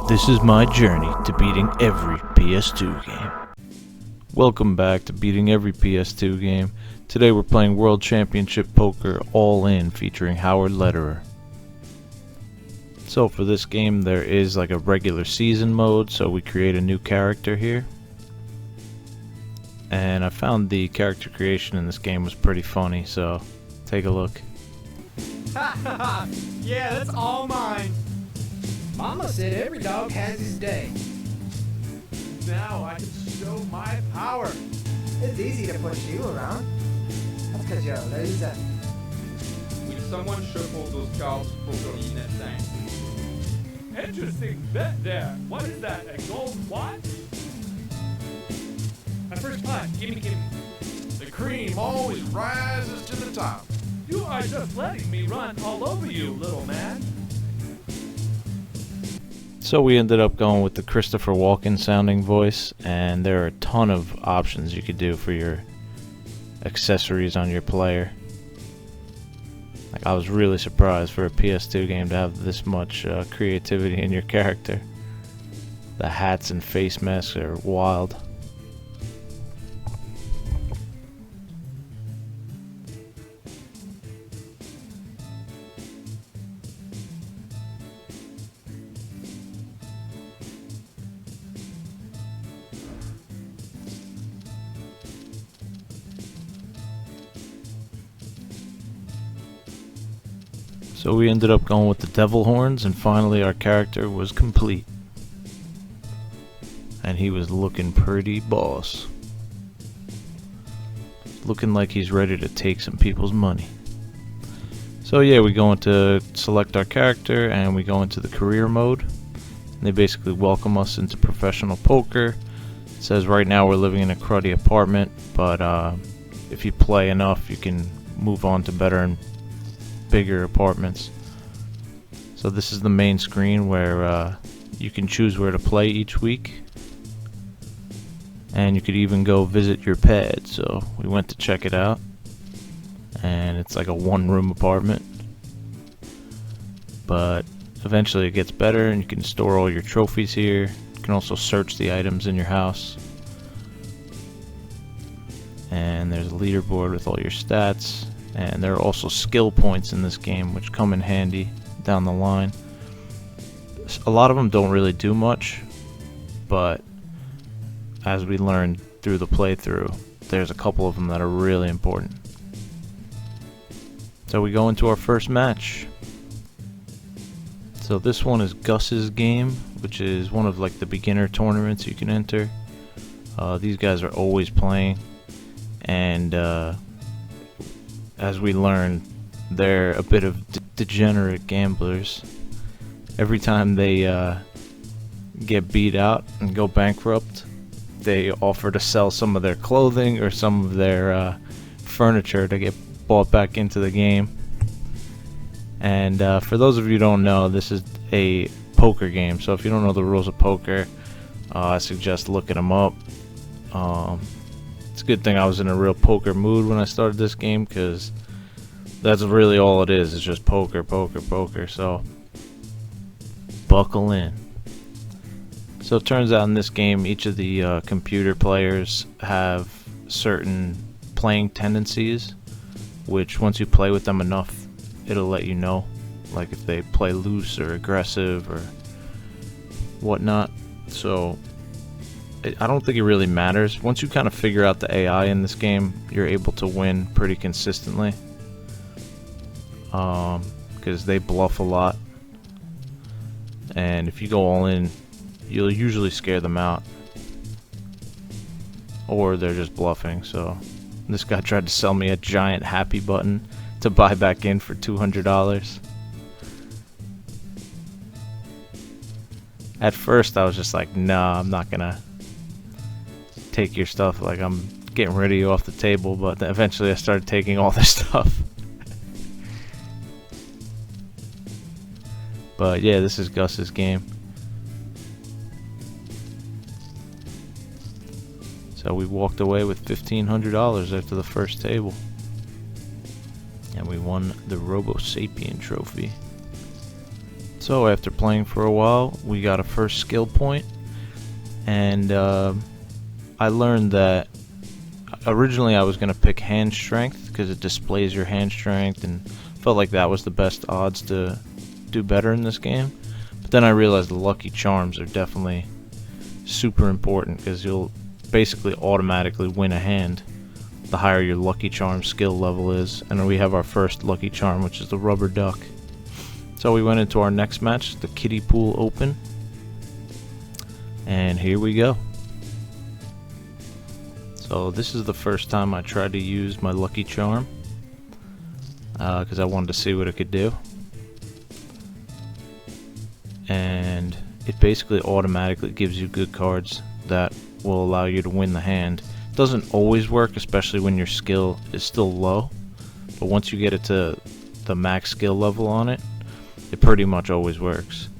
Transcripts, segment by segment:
This is my journey to beating every PS2 game. Welcome back to Beating Every PS2 Game. Today we're playing World Championship Poker All In featuring Howard Lederer. So for this game there is like a regular season mode, so we create a new character here. And I found the character creation in this game was pretty funny, so take a look. Yeah, that's all mine. Mama said every dog has his day. Now I can show my power. It's easy to push you around. That's because you're a loser. Will someone shuffle those cards properly next time? Interesting bet there. What is that, a gold what? My first pot, gimme. The cream always rises to the top. You are just letting me run all over you, little man. So we ended up going with the Christopher Walken sounding voice, and there are a ton of options you could do for your accessories on your player. Like, I was really surprised for a PS2 game to have this much creativity in your character. The hats and face masks are wild. So we ended up going with the devil horns, and finally our character was complete. And he was looking pretty boss. Looking like he's ready to take some people's money. So yeah, we go into select our character and we go into the career mode. And they basically welcome us into professional poker. It says right now we're living in a cruddy apartment, but if you play enough you can move on to better and bigger apartments. So this is the main screen where you can choose where to play each week, and you could even go visit your pad. So we went to check it out, and it's like a one-room apartment, but eventually it gets better and you can store all your trophies here. You can also search the items in your house, and there's a leaderboard with all your stats. And there are also skill points in this game which come in handy down the line. A lot of them don't really do much, but as we learned through the playthrough, there's a couple of them that are really important. So we go into our first match. So this one is Gus's game, which is one of like the beginner tournaments you can enter. These guys are always playing, and as we learned, they're a bit of degenerate gamblers. Every time they get beat out and go bankrupt, they offer to sell some of their clothing or some of their furniture to get bought back into the game. And for those of you who don't know, this is a poker game, so if you don't know the rules of poker, I suggest looking them up. It's a good thing I was in a real poker mood when I started this game, because that's really all it is. It's just poker, poker, poker. So buckle in. So it turns out in this game, each of the computer players have certain playing tendencies, which once you play with them enough, it'll let you know, like if they play loose or aggressive or whatnot. So I don't think it really matters. Once you kind of figure out the AI in this game, you're able to win pretty consistently, because they bluff a lot, and if you go all in, you'll usually scare them out, or they're just bluffing. So this guy tried to sell me a giant happy button to buy back in for $200. At first I was just like, nah, I'm not gonna take your stuff, like I'm getting rid of you off the table, but then eventually I started taking all their stuff. But yeah, this is Gus's game. So we walked away with $1,500 after the first table, and we won the Robo Sapien trophy. So after playing for a while, we got a first skill point, and I learned that originally I was going to pick hand strength because it displays your hand strength, and felt like that was the best odds to do better in this game. But then I realized the lucky charms are definitely super important because you'll basically automatically win a hand the higher your lucky charm skill level is. And we have our first lucky charm, which is the rubber duck. So we went into our next match, the kiddie pool open, and here we go. So this is the first time I tried to use my lucky charm because I wanted to see what it could do. And it basically automatically gives you good cards that will allow you to win the hand. It doesn't always work, especially when your skill is still low, but once you get it to the max skill level on it, it pretty much always works.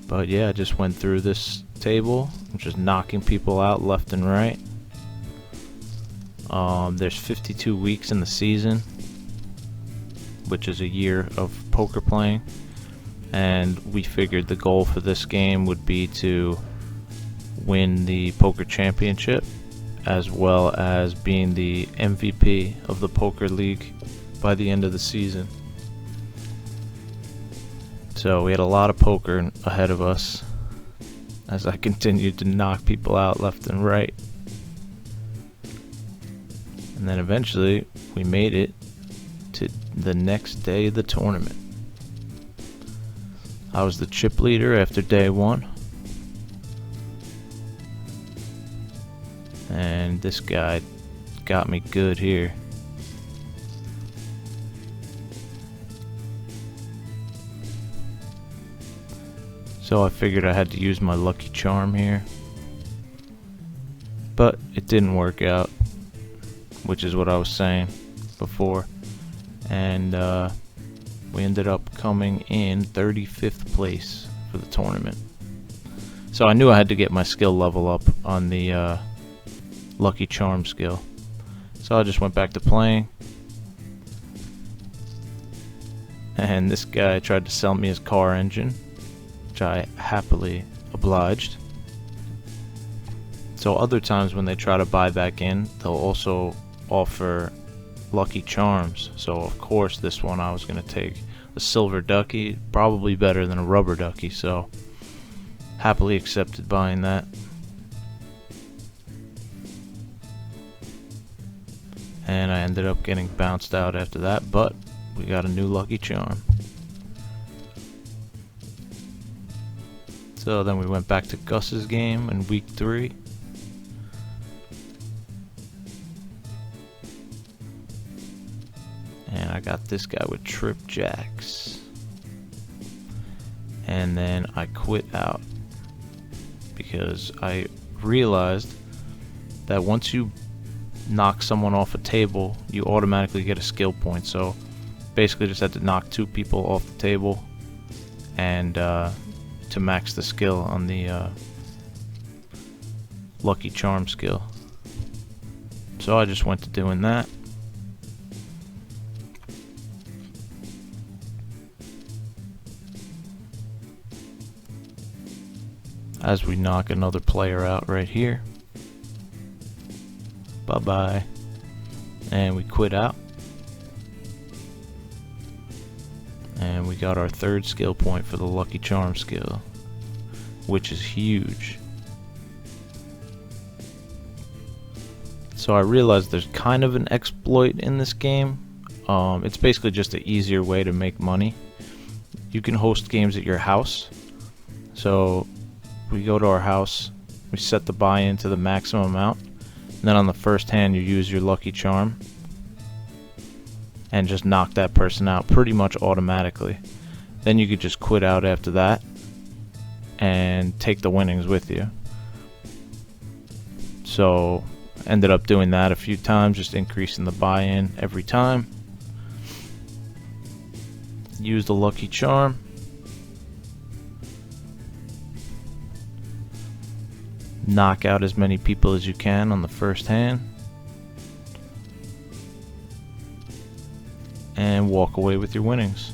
But yeah, I just went through this table, just knocking people out left and right. There's 52 weeks in the season, which is a year of poker playing, and we figured the goal for this game would be to win the poker championship as well as being the MVP of the poker league by the end of the season. So we had a lot of poker ahead of us as I continued to knock people out left and right. And then eventually we made it to the next day of the tournament. I was the chip leader after day one. And this guy got me good here. So I figured I had to use my lucky charm here. But it didn't work out, which is what I was saying before. And we ended up coming in 35th place for the tournament. So I knew I had to get my skill level up on the lucky charm skill. So I just went back to playing. And this guy tried to sell me his car engine, which I happily obliged. So other times when they try to buy back in, they'll also offer lucky charms. So of course this one I was going to take a silver ducky, probably better than a rubber ducky, so happily accepted buying that. And I ended up getting bounced out after that, but we got a new lucky charm. So then we went back to Gus's game in week 3. And I got this guy with trip jacks. And then I quit out because I realized that once you knock someone off a table, you automatically get a skill point. So basically just had to knock 2 people off the table and to max the skill on the lucky charm skill. So I just went to doing that. As we knock another player out right here. Bye bye. And we quit out. And we got our 3rd skill point for the lucky charm skill, which is huge. So I realized there's kind of an exploit in this game. It's basically just an easier way to make money. You can host games at your house. So we go to our house, we set the buy-in to the maximum amount, and then on the first hand you use your lucky charm and just knock that person out pretty much automatically. Then you could just quit out after that and take the winnings with you. So ended up doing that a few times, just increasing the buy-in every time. Use the lucky charm. Knock out as many people as you can on the first hand. And walk away with your winnings.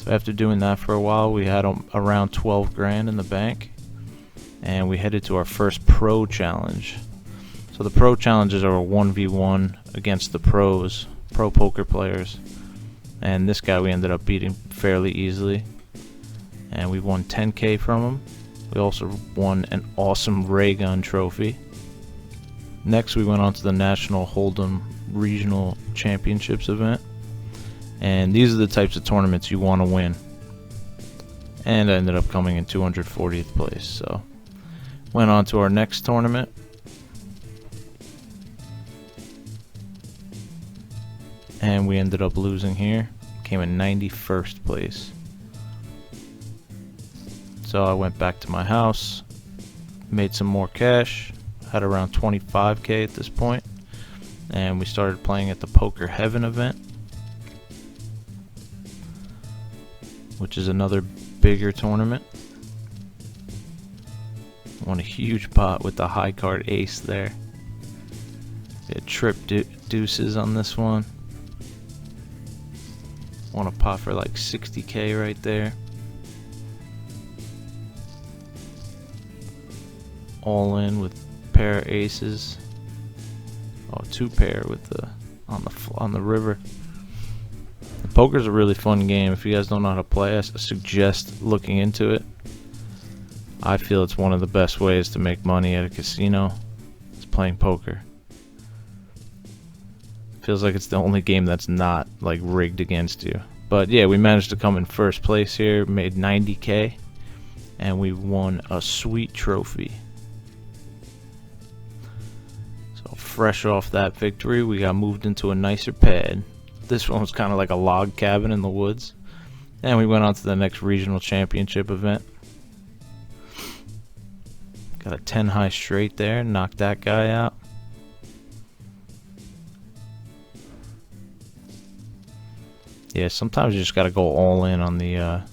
So after doing that for a while, we had around 12 grand in the bank, and we headed to our first pro challenge. So the pro challenges are a 1v1 against the pros, pro poker players, and this guy we ended up beating fairly easily, and we won 10k from him. We also won an awesome ray gun trophy. Next we went on to the National Hold'em Regional Championships event, and these are the types of tournaments you want to win, and I ended up coming in 240th place. So went on to our next tournament, and we ended up losing here. Came in 91st place. So I went back to my house, made some more cash, had around 25k at this point, and we started playing at the Poker Heaven event, which is another bigger tournament. Won a huge pot with the high card ace there. We had trip deuces on this one. Won a pot for like 60k right there. All in with pair of aces. Oh, two pair with the on the river. The poker's a really fun game. If you guys don't know how to play, I suggest looking into it. I feel it's one of the best ways to make money at a casino. It's playing poker. Feels like it's the only game that's not like rigged against you. But yeah, we managed to come in first place here, made 90k, and we won a sweet trophy. So fresh off that victory, we got moved into a nicer pad. This one was kind of like a log cabin in the woods, and we went on to the next regional championship event. Got a 10 high straight there, knocked that guy out. Yeah, sometimes you just gotta go all in on the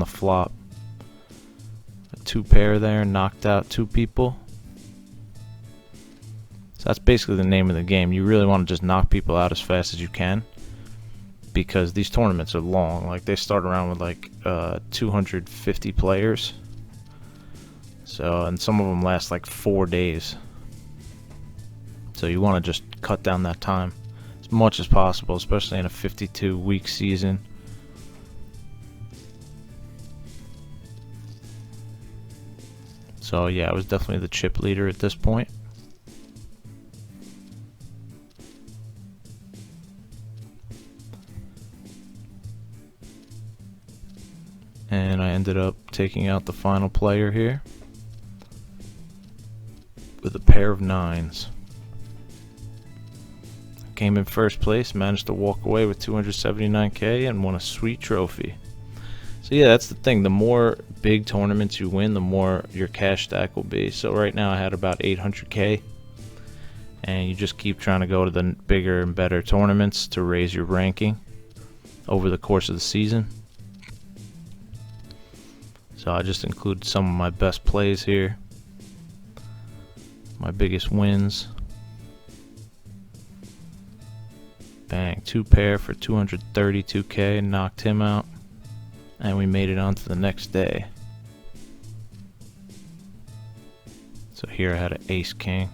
flop. A two pair there, knocked out two people. So that's basically the name of the game. You really want to just knock people out as fast as you can, because these tournaments are long. Like they start around with like 250 players. So, and some of them last like 4 days. So you want to just cut down that time as much as possible, especially in a 52-week season. So yeah, I was definitely the chip leader at this point. And I ended up taking out the final player here with a pair of nines. Came in first place, managed to walk away with 279k and won a sweet trophy. So yeah, that's the thing. The more big tournaments you win, the more your cash stack will be. So right now I had about 800k, and you just keep trying to go to the bigger and better tournaments to raise your ranking over the course of the season. So I just included some of my best plays here, my biggest wins. Bang, two pair for 232k, knocked him out, and we made it on to the next day. So here I had an ace king,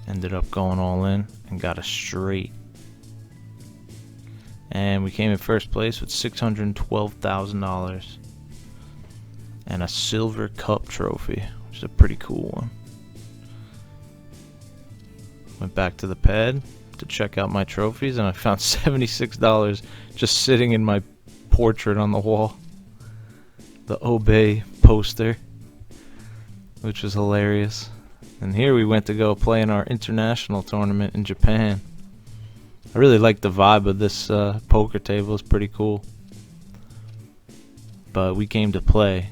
ended up going all in and got a straight, and we came in first place with $612,000 and a silver cup trophy, which is a pretty cool one. Went back to the pad to check out my trophies, and I found $76 just sitting in my portrait on the wall. The Obey poster, which was hilarious. And here we went to go play in our international tournament in Japan. I really like the vibe of this poker table. It's pretty cool. But we came to play.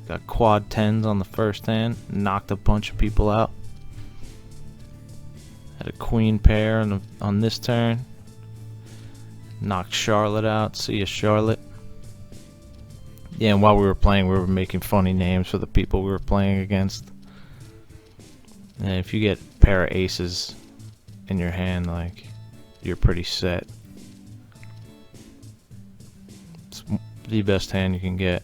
Got quad tens on the first hand, knocked a bunch of people out. Had a queen pair on this turn. Knocked Charlotte out. See ya, Charlotte. Yeah, and while we were playing, we were making funny names for the people we were playing against. And if you get a pair of aces in your hand, like, you're pretty set. the best hand you can get.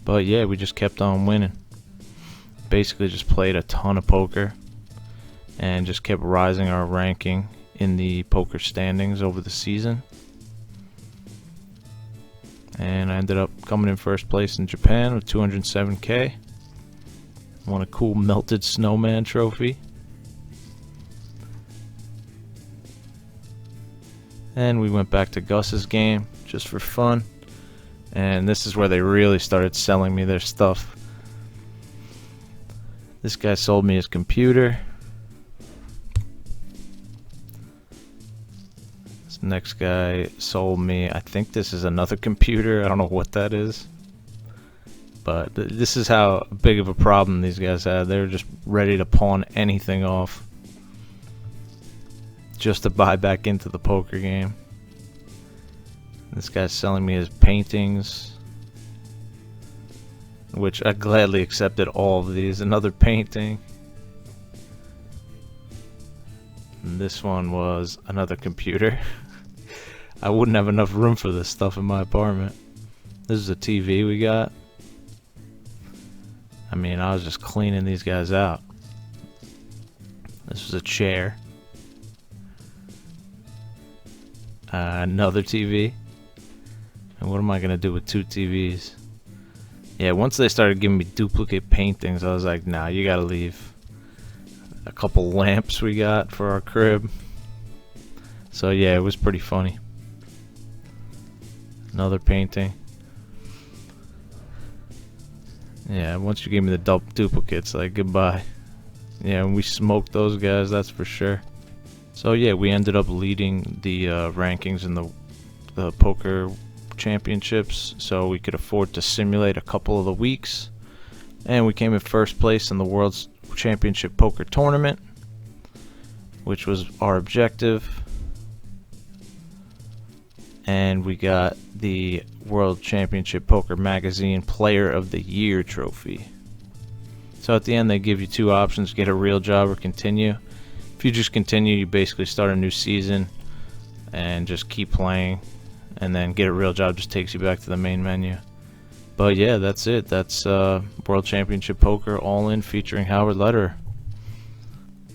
But yeah, we just kept on winning. Basically just played a ton of poker and just kept rising our ranking in the poker standings over the season. And I ended up coming in first place in Japan with 207k. Won a cool melted snowman trophy. And we went back to Gus's game just for fun. And this is where they really started selling me their stuff. This guy sold me his computer. This next guy sold me, I think this is another computer. I don't know what that is. But this is how big of a problem these guys had. They were just ready to pawn anything off just to buy back into the poker game. This guy's selling me his paintings, which I gladly accepted all of these. Another painting. And this one was another computer. I wouldn't have enough room for this stuff in my apartment. This is a TV we got. I mean, I was just cleaning these guys out. This was a chair. Another TV. And what am I gonna do with two TVs? Yeah, once they started giving me duplicate paintings, I was like, nah, you gotta leave. A couple lamps we got for our crib. So yeah, it was pretty funny. Another painting. Yeah, once you gave me the duplicates, like, goodbye. Yeah, and we smoked those guys, that's for sure. So yeah, we ended up leading the rankings in the poker championships, so we could afford to simulate a couple of the weeks. And we came in first place in the World's Championship Poker Tournament, which was our objective. And we got the World Championship Poker Magazine Player of the Year trophy. So at the end they give you two options: get a real job or continue. If you just continue, you basically start a new season and just keep playing, and then get a real job just takes you back to the main menu. But yeah, that's it. That's World Championship Poker All In featuring Howard Lederer.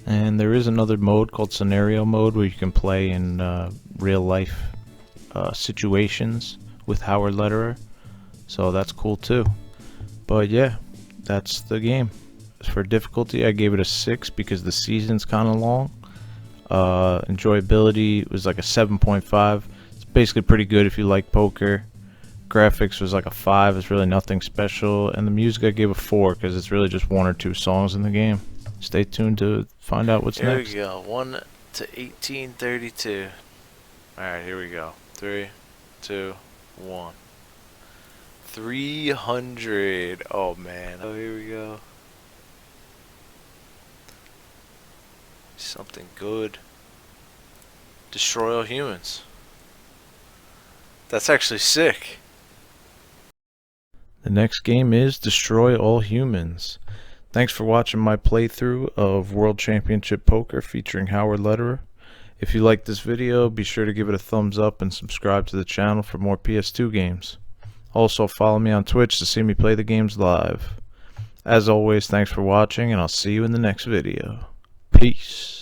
And there is another mode called Scenario Mode where you can play in real life situations with Howard Lederer, so that's cool too. But yeah, that's the game. As for difficulty, I gave it a 6 because the season's kind of long. Enjoyability was like a 7.5. It's basically pretty good if you like poker. Graphics was like a 5. It's really nothing special. And the music I gave a 4 because it's really just 1 or 2 songs in the game. Stay tuned to find out what's next. Here we go. 1 to 1832. Alright, here we go. 3, 2, 1. 300. Oh man. Oh, here we go. Something good. Destroy all humans. That's actually sick. The next game is Destroy All Humans. Thanks for watching my playthrough of World Championship Poker featuring Howard Lederer. If you liked this video, be sure to give it a thumbs up and subscribe to the channel for more PS2 games. Also, follow me on Twitch to see me play the games live. As always, thanks for watching, and I'll see you in the next video. Peace.